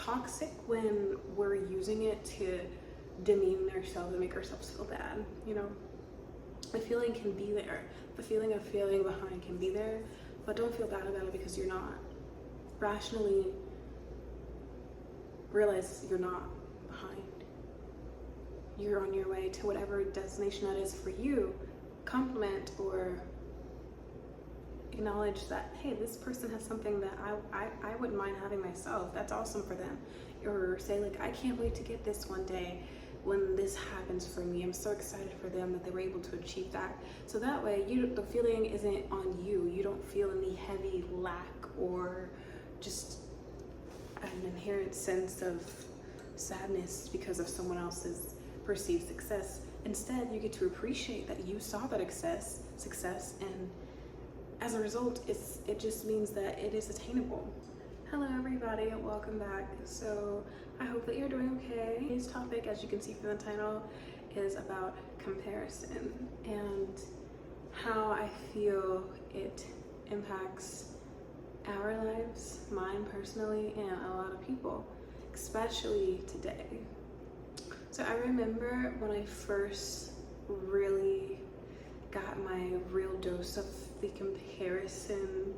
toxic when we're using it to demean ourselves and make ourselves feel bad. You know, the feeling can be there. The feeling of feeling behind can be there, but don't feel bad about it because you're not. Rationally realize you're not behind. You're on your way to whatever destination that is for you. Compliment or acknowledge that, hey, this person has something that I wouldn't mind having myself. That's awesome for them. Or say like, I can't wait to get this one day when this happens for me. I'm so excited for them that they were able to achieve that. So that way, the feeling isn't on you. You don't feel any heavy lack or just an inherent sense of sadness because of someone else's perceived success. Instead, you get to appreciate that you saw that success, and as a result, it just means that it is attainable. Hello everybody, welcome back. So I hope that you're doing okay. Today's topic, as you can see from the title, is about comparison and how I feel it impacts our lives, mine personally, and a lot of people, especially today. So I remember when I first really got my real dose of the comparison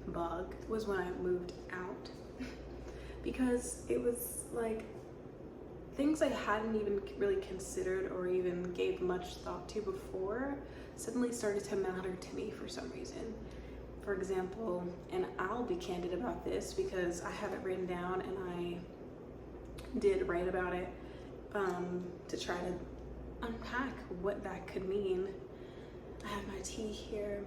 bug was when I moved out, because it was like things I hadn't even really considered or even gave much thought to before suddenly started to matter to me for some reason. For example, and I'll be candid about this because I have it written down and I did write about it to try to unpack what that could mean. I have my tea here,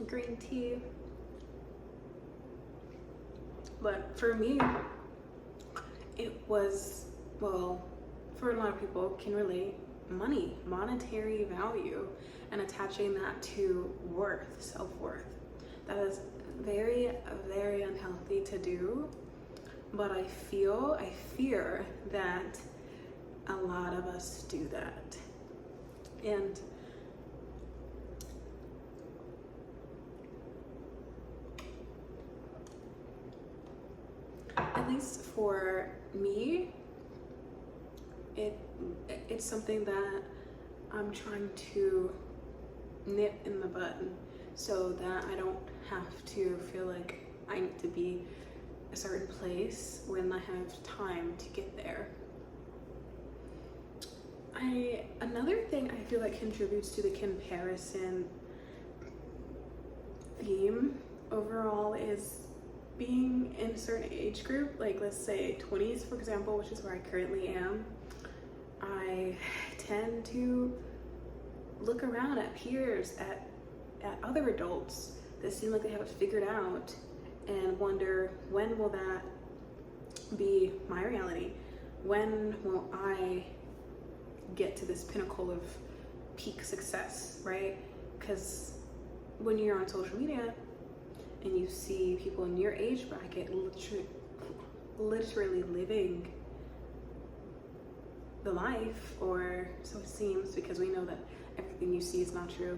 green tea. But for me, it was, well, for a lot of people can relate, money, monetary value, and attaching that to worth, self-worth. That is very, very unhealthy to do, but I fear that a lot of us do that. And at least for me, it's something that I'm trying to nip in the bud so that I don't have to feel like I need to be a certain place when I have time to get there. Another thing I feel like contributes to the comparison theme overall is being in a certain age group, like let's say 20s, for example, which is where I currently am. I tend to look around at peers, at other adults that seem like they have it figured out, and wonder, when will that be my reality? When will I get to this pinnacle of peak success, right? Because when you're on social media and you see people in your age bracket literally living the life, or so it seems, because we know that everything you see is not true,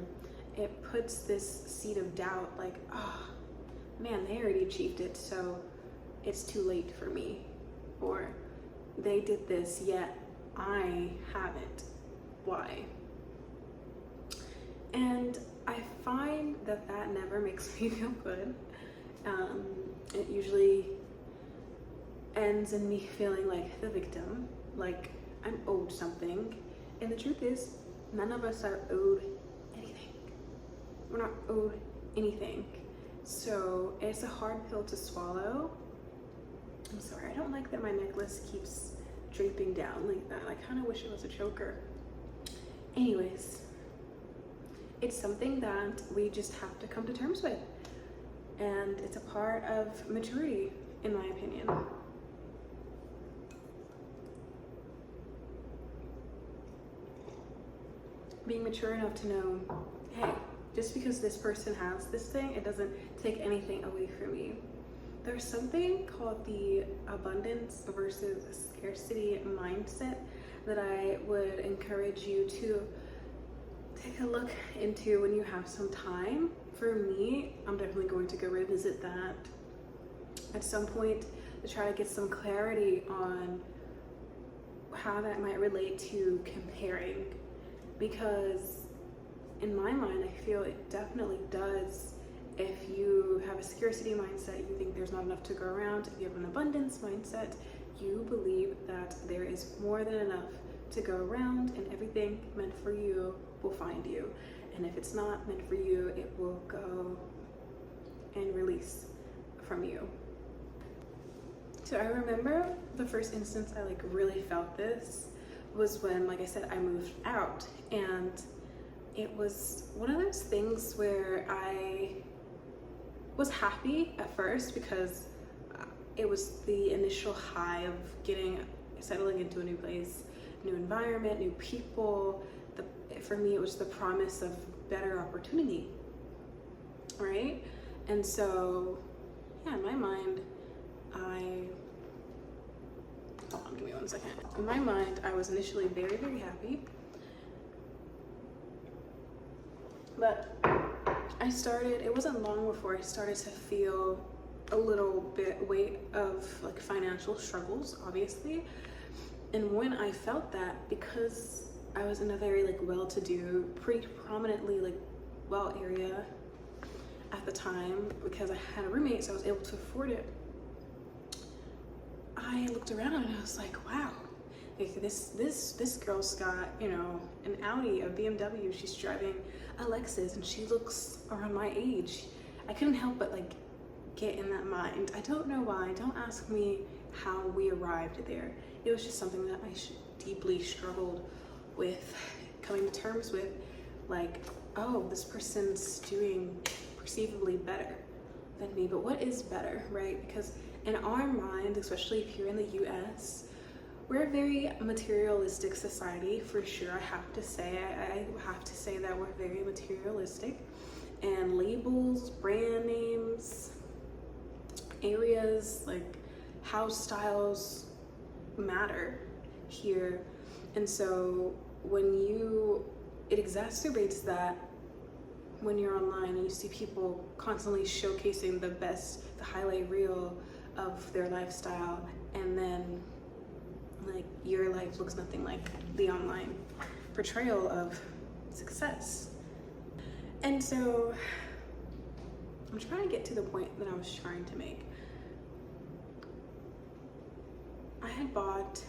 it puts this seed of doubt, like, oh man, they already achieved it, so it's too late for me. Or they did this, yet I haven't. Why? And I find that never makes me feel good. It usually ends in me feeling like the victim, like I'm owed something. And the truth is, none of us are owed anything. We're not owed anything. So it's a hard pill to swallow. I'm sorry, I don't like that my necklace keeps draping down like that. I kind of wish it was a choker. Anyways, it's something that we just have to come to terms with. And it's a part of maturity, in my opinion. Being mature enough to know, hey, just because this person has this thing, it doesn't take anything away from me. There's something called the abundance versus scarcity mindset that I would encourage you to take a look into when you have some time. For me, I'm definitely going to go revisit that at some point to try to get some clarity on how that might relate to comparing, because in my mind, I feel it definitely does. If you have a scarcity mindset, you think there's not enough to go around. If you have an abundance mindset, you believe that there is more than enough to go around, and everything meant for you will find you. And if it's not meant for you, it will go and release from you. So I remember the first instance I like really felt this was when, like I said, I moved out, and it was one of those things where I was happy at first because it was the initial high of settling into a new place, new environment, new people. For me, it was the promise of better opportunity, right? And so, yeah, in my mind, hold on, give me 1 second. In my mind, I was initially very, very happy. But it wasn't long before I started to feel a little bit weight of like financial struggles, obviously. And when I felt that, because I was in a very like well-to-do, pretty prominently like well area at the time, because I had a roommate, so I was able to afford it. I looked around and I was like, wow, like this girl's got, you know, an Audi, a BMW, she's driving a Lexus, and she looks around my age. I couldn't help but like get in that mind. I don't know why. Don't ask me how we arrived there. It was just something that I deeply struggled with coming to terms with, like, oh, this person's doing perceivably better than me. But what is better, right? Because in our mind, especially if you're in the US, we're a very materialistic society, for sure. I have to say that we're very materialistic, and labels, brand names, areas, like house styles matter here. And so it exacerbates that when you're online and you see people constantly showcasing the highlight reel of their lifestyle, and then like your life looks nothing like the online portrayal of success. And so I'm trying to get to the point that I was trying to make. I had bought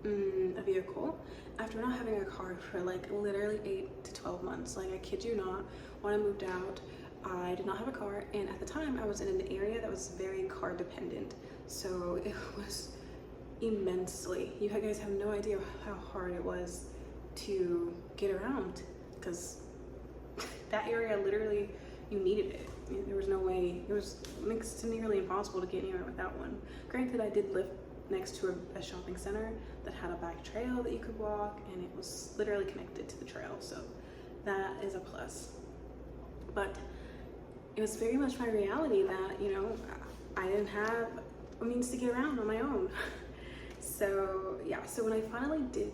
a vehicle after not having a car for like literally 8 to 12 months. Like, I kid you not, when I moved out, I did not have a car, and at the time I was in an area that was very car dependent. So it was immensely, you guys have no idea how hard it was to get around, because that area, literally, you needed it. There was no way, it was next to nearly impossible to get anywhere without one. Granted, I did live next to a shopping center that had a bike trail that you could walk, and it was literally connected to the trail, so that is a plus. But it was very much my reality that, you know, I didn't have a means to get around on my own. So yeah, so when I finally did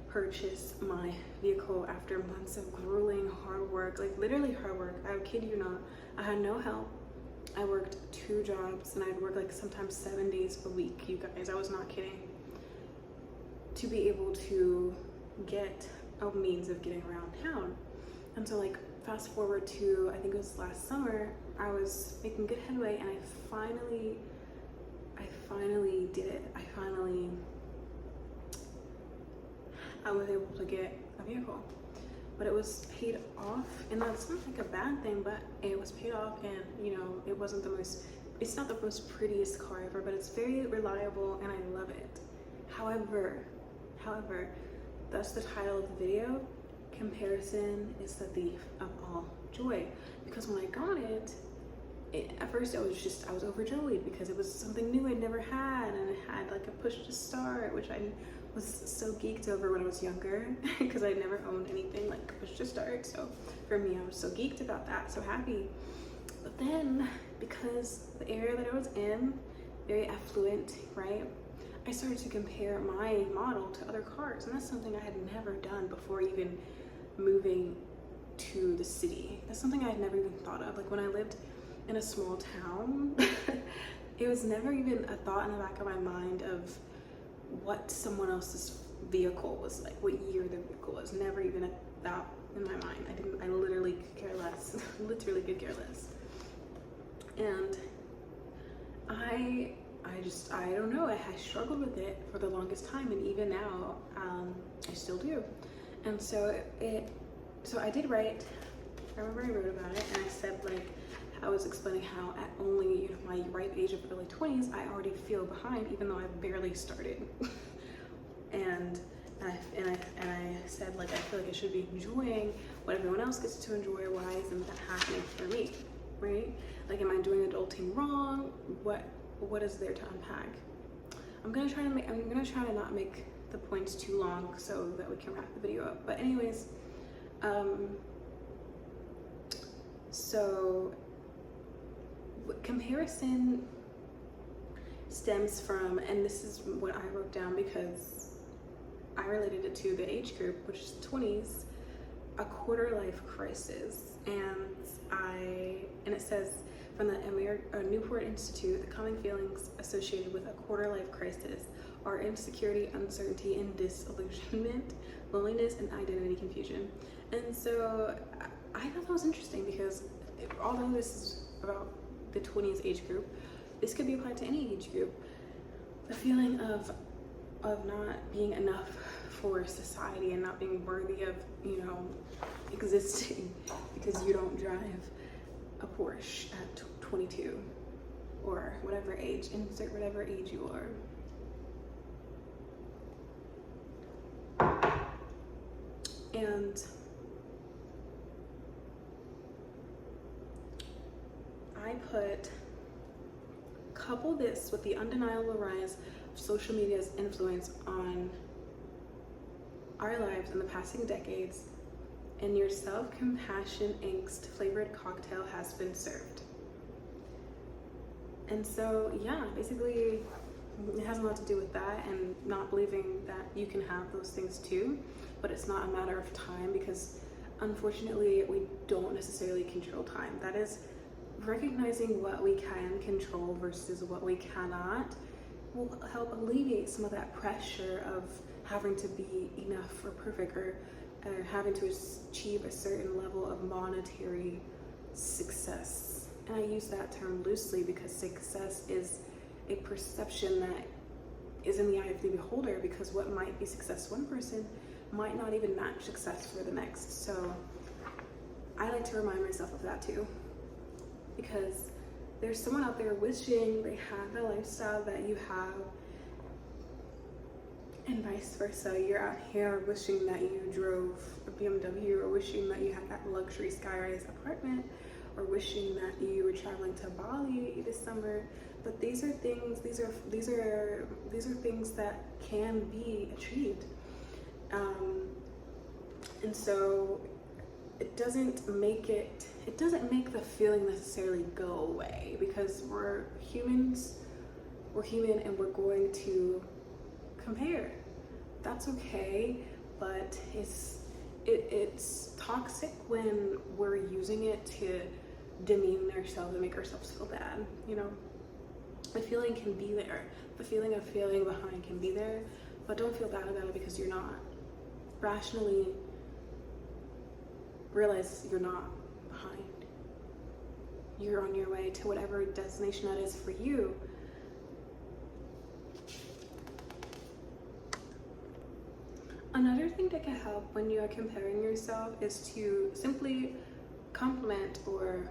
purchase my vehicle after months of grueling hard work, like literally hard work, I kid you not, I had no help. I worked 2 jobs, and I'd work like sometimes 7 days a week, you guys, I was not kidding, to be able to get a means of getting around town. And so like fast forward to, I think it was last summer, I was making good headway, and I finally did it. I was able to get a vehicle, but it was paid off, and that's not like a bad thing, but it was paid off, and you know, it's not the most prettiest car ever, but it's very reliable, and I love it. However, that's the title of the video. Comparison is the thief of all joy. Because when I got it, at first I was overjoyed because it was something new I'd never had, and it had like a push to start, which I was so geeked over when I was younger because I'd never owned anything like push to start. So for me, I was so geeked about that, so happy. But then, because the area that I was in, very affluent, right? I started to compare my model to other cars, and that's something I had never done before even moving to the city. That's something I had never even thought of. Like when I lived in a small town, it was never even a thought in the back of my mind of what someone else's vehicle was like, what year their vehicle was. Never even a thought in my mind. I literally could care less. Literally could care less. And I don't know, I struggled with it for the longest time, and even now, I still do. And so I did write, I remember I wrote about it, and I said, like, I was explaining how at only my ripe age of early 20s, I already feel behind, even though I've barely started. and I said, like, I feel like I should be enjoying what everyone else gets to enjoy. Why isn't that happening for me, right? Like, am I doing adulting wrong? What is there to unpack? I'm gonna try to not make the points too long so that we can wrap the video up. But anyways, so comparison stems from, and this is what I wrote down because I related it to the age group, which is 20s, a quarter life crisis. And it says from the Newport Institute, the common feelings associated with a quarter life crisis are insecurity, uncertainty, and disillusionment, loneliness, and identity confusion. And so I thought that was interesting because although this is about the 20s age group, this could be applied to any age group. The feeling of not being enough for society and not being worthy of, existing because you don't drive a Porsche at 22 or whatever age, insert whatever age you are. And I couple this with the undeniable rise of social media's influence on our lives in the passing decades, and your self-compassion angst flavored cocktail has been served. And so, yeah, basically it has a lot to do with that and not believing that you can have those things too, but it's not a matter of time, because unfortunately we don't necessarily control time. That is, recognizing what we can control versus what we cannot will help alleviate some of that pressure of having to be enough or perfect, or having to achieve a certain level of monetary success. And I use that term loosely because success is a perception that is in the eye of the beholder, because what might be success to one person might not even match success for the next. So I like to remind myself of that too, because there's someone out there wishing they had the lifestyle that you have, and vice versa. You're out here wishing that you drove a BMW, or wishing that you had that luxury skyrise apartment, or wishing that you were traveling to Bali this summer. But these are things that can be achieved. And so it doesn't make the feeling necessarily go away, because we're human and we're going to compare. That's okay, but it's toxic when we're using it to demean ourselves and make ourselves feel bad. The feeling can be there. The feeling of feeling behind can be there, but don't feel bad about it because you're not. Rationally realize you're not behind. You're on your way to whatever destination that is for you. Another thing that can help when you are comparing yourself is to simply compliment or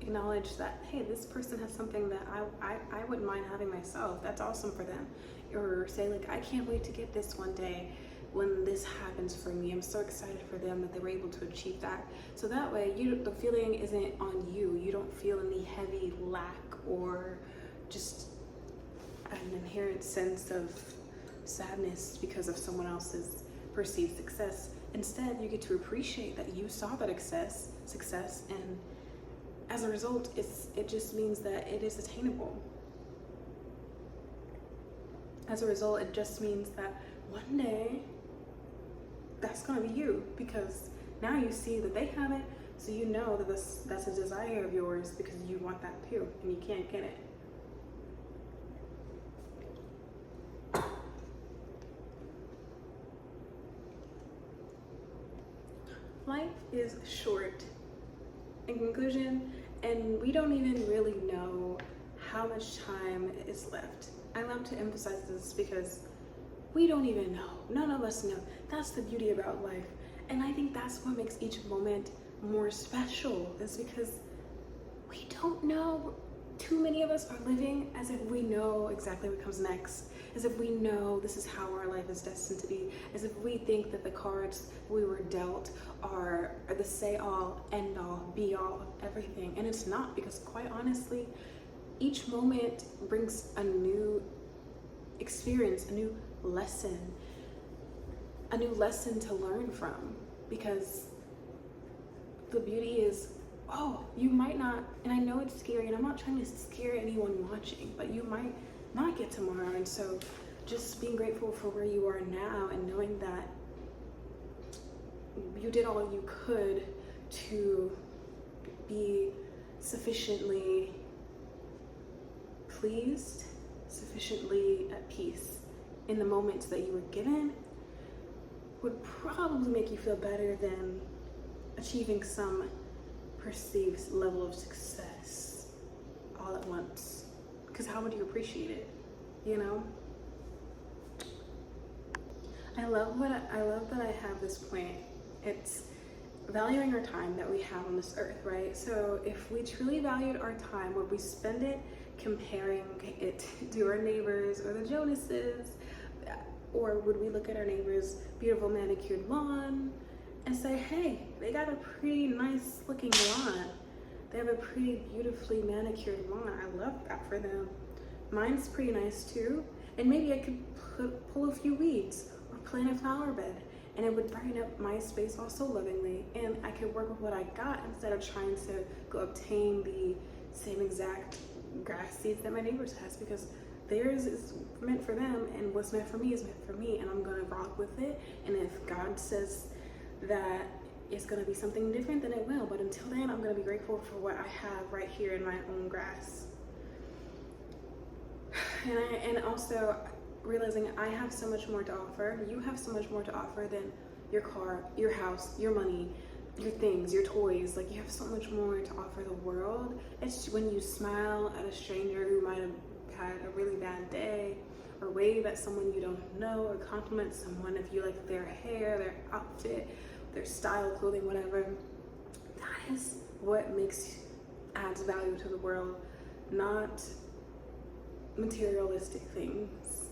acknowledge that, hey, this person has something that I wouldn't mind having myself. That's awesome for them. Or say, like, I can't wait to get this one day when this happens for me. I'm so excited for them that they were able to achieve that. So that way, the feeling isn't on you. You don't feel any heavy lack or just an inherent sense of sadness because of someone else's perceived success. Instead, you get to appreciate that you saw that success, and as a result, it just means that it is attainable. As a result, it just means that one day that's gonna be you, because now you see that they have it, So you know that that's a desire of yours because you want that too, and you can't get it. Life is short. In conclusion, and we don't even really know how much time is left. I love to emphasize this because we don't even know. None of us know. That's the beauty about life. And I think that's what makes each moment more special, is because we don't know. Too many of us are living as if we know exactly what comes next, as if we know this is how our life is destined to be, as if we think that the cards we were dealt are the say-all, end-all, be-all of everything. And it's not, because quite honestly, each moment brings a new experience, a new lesson to learn from. Because the beauty is, oh, you might not, and I know it's scary, and I'm not trying to scare anyone watching, but you might not get tomorrow. And so just being grateful for where you are now, and knowing that you did all you could to be sufficiently pleased, sufficiently at peace in the moments that you were given, would probably make you feel better than achieving some perceived level of success all at once. Because how would you appreciate it, you know? I love that I have this point. It's valuing our time that we have on this earth, right? So if we truly valued our time, would we spend it comparing it to our neighbors or the Jonases? Or would we look at our neighbor's beautiful manicured lawn and say, hey, they got a pretty nice looking lawn. They have a pretty beautifully manicured lawn. I love that for them. Mine's pretty nice too. And maybe I could pull a few weeds or plant a flower bed, and it would brighten up my space also lovingly. And I could work with what I got instead of trying to go obtain the same exact grass seeds that my neighbors has, because theirs is meant for them, and what's meant for me is meant for me, and I'm gonna rock with it. And if God says that it's gonna be something different, then it will. But until then, I'm gonna be grateful for what I have right here in my own grass. And also realizing I have so much more to offer. You have so much more to offer than your car, your house, your money, your things, your toys. Like, you have so much more to offer the world. It's when you smile at a stranger who might have had a really bad day, or wave at someone you don't know, or compliment someone if you like their hair, their outfit, their style, clothing, whatever. That is what adds value to the world, not materialistic things.